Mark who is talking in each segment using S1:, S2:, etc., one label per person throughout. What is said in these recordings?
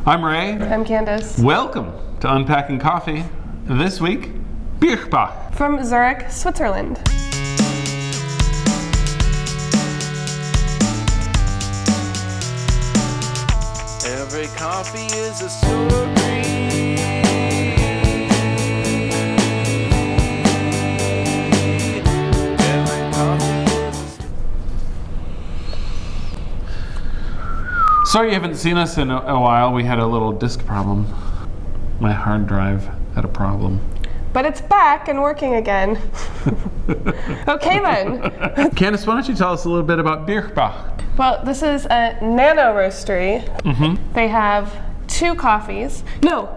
S1: I'm Ray.
S2: I'm Candace.
S1: Welcome to Unpacking Coffee. This week, Birchbach.
S2: From Zurich, Switzerland.
S3: Every coffee is a story. Every coffee is a story.
S1: Sorry you haven't seen us in a while. We had a little disk problem. My hard drive had a problem.
S2: But it's back and working again. Okay then.
S1: Candace, why don't you tell us a little bit about Birchbach?
S2: Well, this is a nano roastery. They have 2 coffees. No,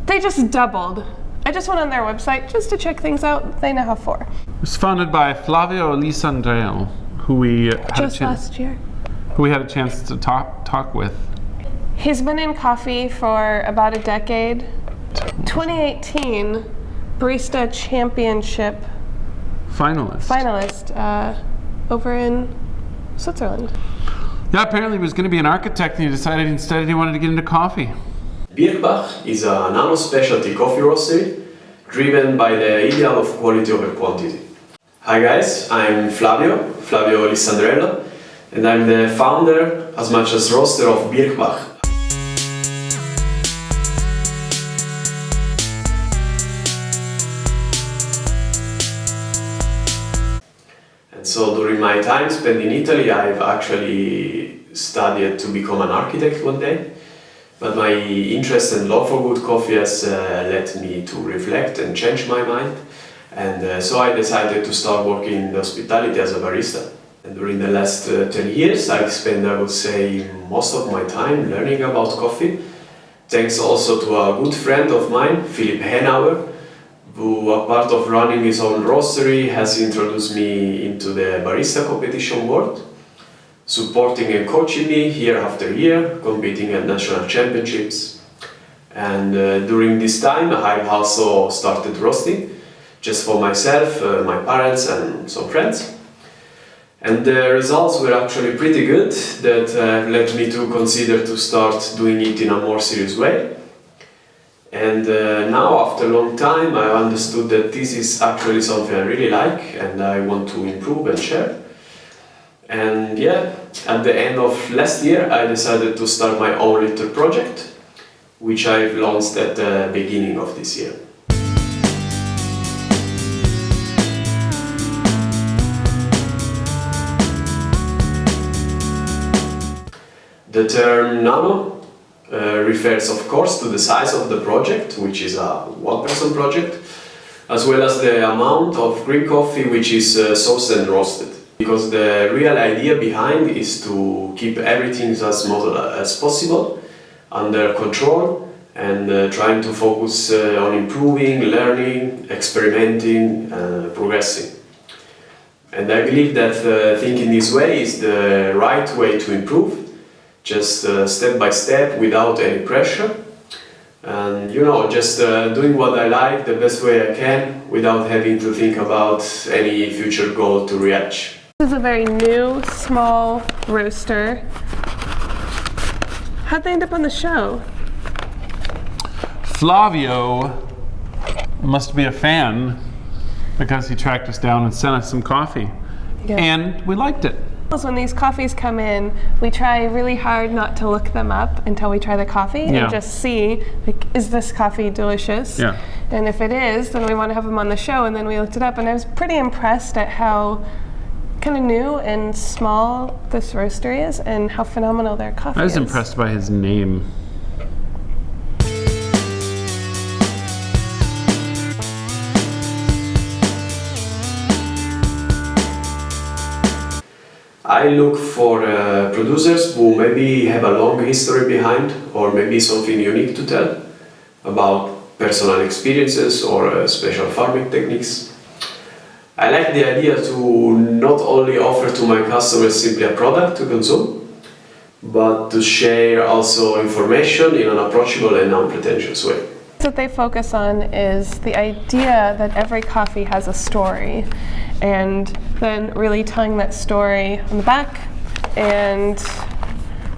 S2: they just doubled. I just went on their website just to check things out. They now have 4.
S1: It was founded by Flavio Lisandrello, who we had
S2: Just last year.
S1: who we had a chance to talk with.
S2: He's been in coffee for about a decade. 2018 Barista Championship finalist over in Switzerland.
S1: Yeah, apparently he was going to be an architect and he decided instead he wanted to get into coffee.
S4: Birchbach is a nano specialty coffee roastery driven by the ideal of quality over quantity. Hi guys, I'm Flavio Lisandrello, and I'm the founder as much as roaster of Birchbach. And so during my time spent in Italy, I've actually studied to become an architect one day. But my interest and love for good coffee has led me to reflect and change my mind. And so I decided to start working in hospitality as a barista. And during the last 10 years, I've spent, I would say, most of my time learning about coffee. Thanks also to a good friend of mine, Philip Henauer, who, apart of running his own roastery, has introduced me into the barista competition world, supporting and coaching me year after year, competing at national championships. And during this time, I've also started roasting, just for myself, my parents and some friends. And the results were actually pretty good, that led me to consider to start doing it in a more serious way. And now, after a long time, I understood that this is actually something I really like and I want to improve and share. And yeah, at the end of last year, I decided to start my own little project, which I've launched at the beginning of this year. The term nano refers, of course, to the size of the project, which is a one-person project, as well as the amount of green coffee which is sourced and roasted. Because the real idea behind is to keep everything as possible under control and trying to focus on improving, learning, experimenting, progressing. And I believe that thinking this way is the right way to improve, just step by step without any pressure. And just doing what I like the best way I can without having to think about any future goal to reach.
S2: This is a very new, small roaster. How'd they end up on the show?
S1: Flavio must be a fan because he tracked us down and sent us some coffee.
S2: Yeah.
S1: And we liked it.
S2: When these coffees come in, we try really hard not to look them up until we try the coffee and just see, like, is this coffee delicious?
S1: Yeah.
S2: And if it is, then we want to have them on the show. And then we looked it up, and I was pretty impressed at how kind of new and small this roastery is and how phenomenal their coffee is.
S1: I was impressed by his name.
S4: I look for producers who maybe have a long history behind or maybe something unique to tell about personal experiences or special farming techniques. I like the idea to not only offer to my customers simply a product to consume, but to share also information in an approachable and unpretentious way.
S2: What they focus on is the idea that every coffee has a story, and then really telling that story on the back and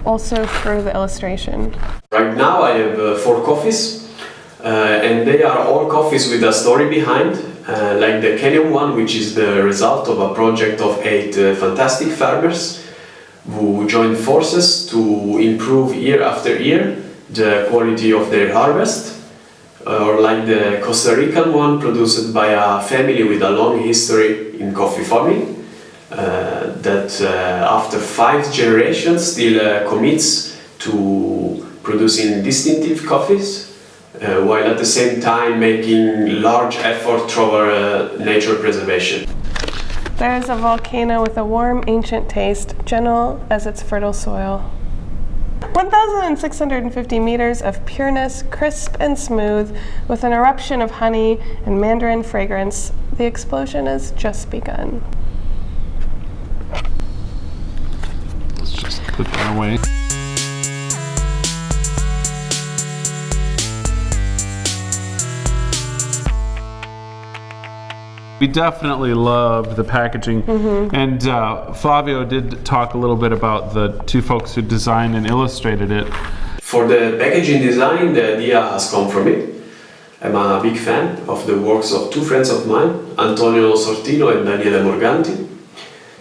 S2: also through the illustration.
S4: Right now I have 4 coffees, and they are all coffees with a story behind, like the Kenyan one, which is the result of a project of 8 fantastic farmers who joined forces to improve year after year the quality of their harvest. Or like the Costa Rican one produced by a family with a long history in coffee farming, that after 5 generations still commits to producing distinctive coffees, while at the same time making large effort toward nature preservation.
S2: There is a volcano with a warm, ancient taste, gentle as its fertile soil. 1,650 meters of pureness, crisp and smooth, with an eruption of honey and mandarin fragrance. The explosion has just begun.
S1: Let's just put that away. We definitely loved the packaging, and Flavio did talk a little bit about the 2 folks who designed and illustrated it.
S4: For the packaging design, the idea has come from me. I'm a big fan of the works of 2 friends of mine, Antonio Sortino and Daniele Morganti.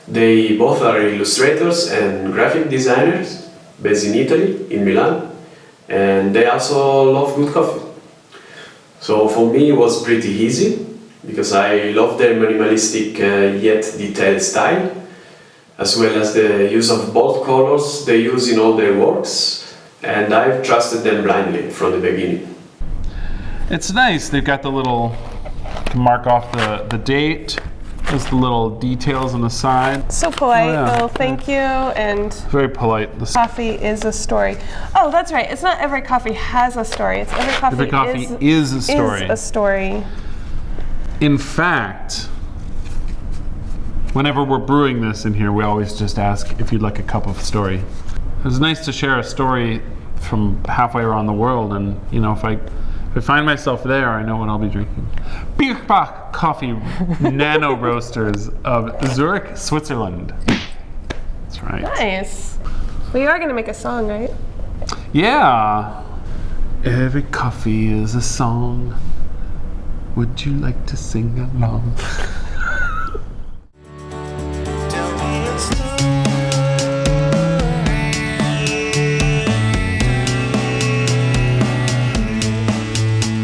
S4: They both are illustrators and graphic designers based in Italy, in Milan, and they also love good coffee. So for me it was pretty easy, because I love their minimalistic yet detailed style, as well as the use of bold colors they use in all their works, and I've trusted them blindly from the beginning.
S1: It's nice. They've got the little, to mark off the date. There's the little details on the side.
S2: So polite,
S1: Oh, yeah.
S2: well, thank you, and
S1: Very polite.
S2: coffee is a story. Oh, that's right, it's not every coffee has a story, it's
S1: Every coffee is a story.
S2: Is a story.
S1: In fact, whenever we're brewing this in here, we always just ask if you'd like a cup of story. It's nice to share a story from halfway around the world, and you know, if I find myself there, I know what I'll be drinking. Birchbach coffee nano roasters of Zurich, Switzerland. That's right.
S2: Nice. Well, you are gonna make a song, right?
S1: Yeah. Every coffee is a song. Would you like to sing along?
S3: Tell me a story.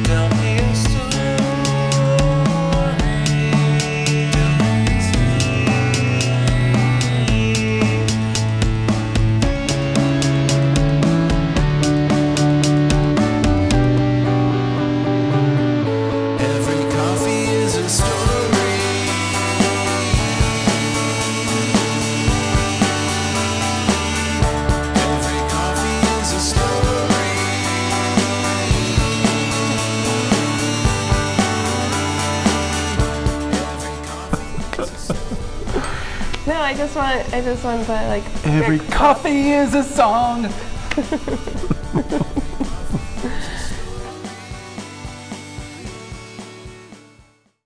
S3: Tell me a story. Every coffee is a story. Every coffee is a story.
S2: No, I just want the like.
S1: Every coffee is a song.